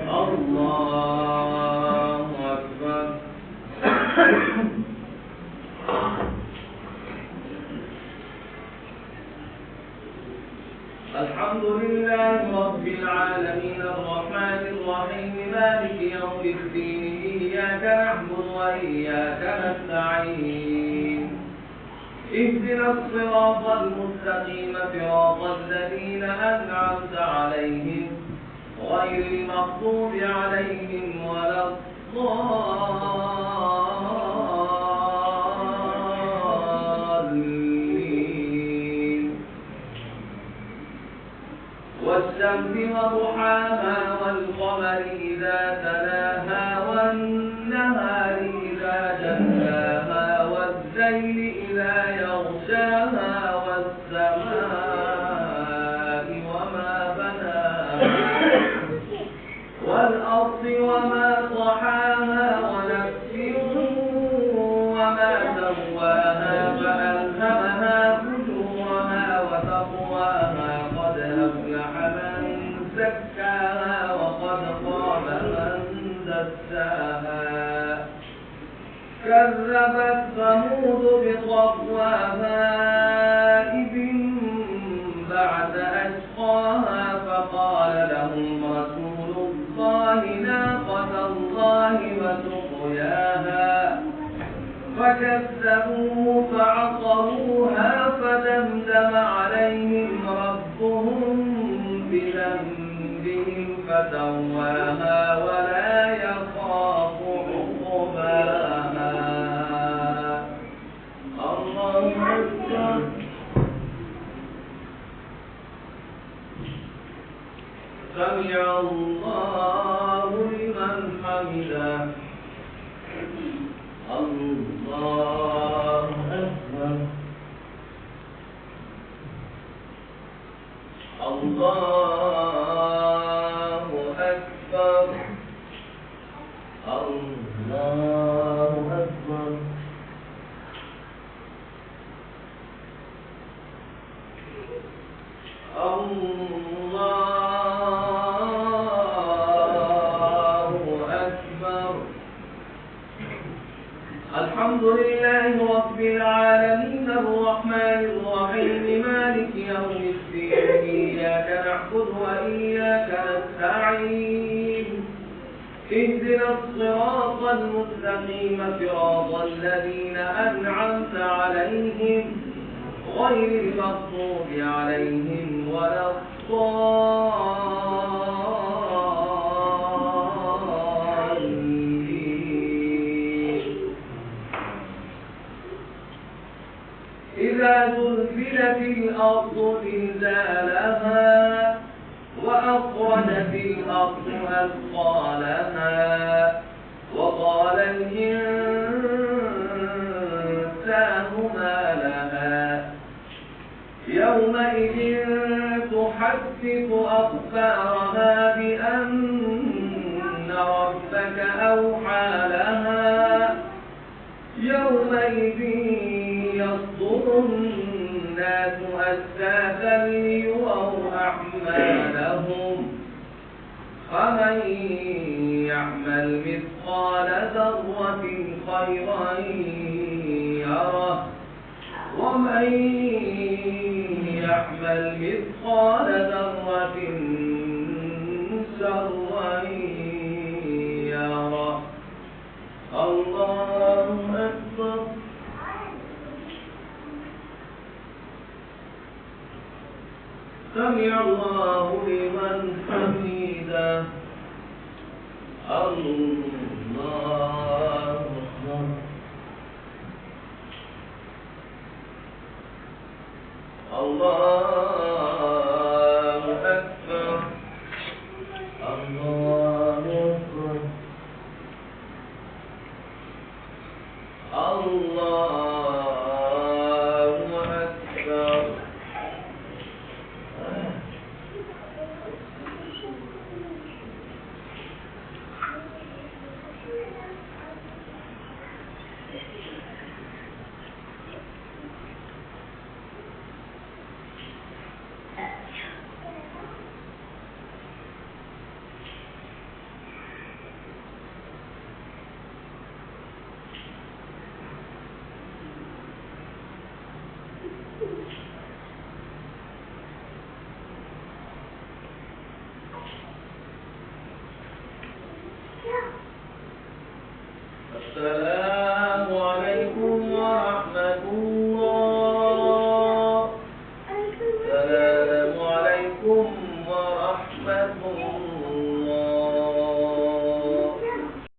الله أكبر. الحمد لله رب العالمين الرحمن الرحيم مالك يوم الدين إياك نعبد وإياك نستعين اهدنا الصراط المستقيم صراط الذين أنعمت عليهم غير المغضوب عليهم ولا الضالين. والشمس وضحاها والقمر إذا تلاها والنهار إذا جلاها والليل إذا يغشاها والسماء وما بناها والأرض وما طحاها ونفس وما سواها فألهمها فجورها وتقواها قد أفلح من زكاها وقد خاب من دساها. كذبت ثمود بطغواها إذ انبعث أشقاها فقال لهم رسول الله ناقة الله وسقياها فكذبوه فعقروها فدمدم عليهم ربهم بذنبهم فسواها ولا يخاف عقباها. الله أكبر. سمع الله لمن حمده. الله أكبر. الله أكبر. الله أكبر. الحمد لله رب العالمين الرحمن الرحيم مالك يوم الدين إياك نعبد وإياك نستعين اهدنا الصراط المستقيم صراط الذين أنعمت عليهم غير المغضوب عليهم ولا إذا زلزلت الأرض زلزالها وأخرجت الأرض أثقالها وقال الإنسان ما لها يومئذ تحدث أخبارها بأن ربك أوحى لها يومئذ يصدر الناس أشتاتا ليروا أعمالهم فمن يعمل مثقال ذرة خيرا يره ومن يعمل مثقال ذرة شرا يره. الله أكبر. سمع الله لمن حمده. الله أكبر. الله أكبر. الله أكبر. الله أكبر. السلام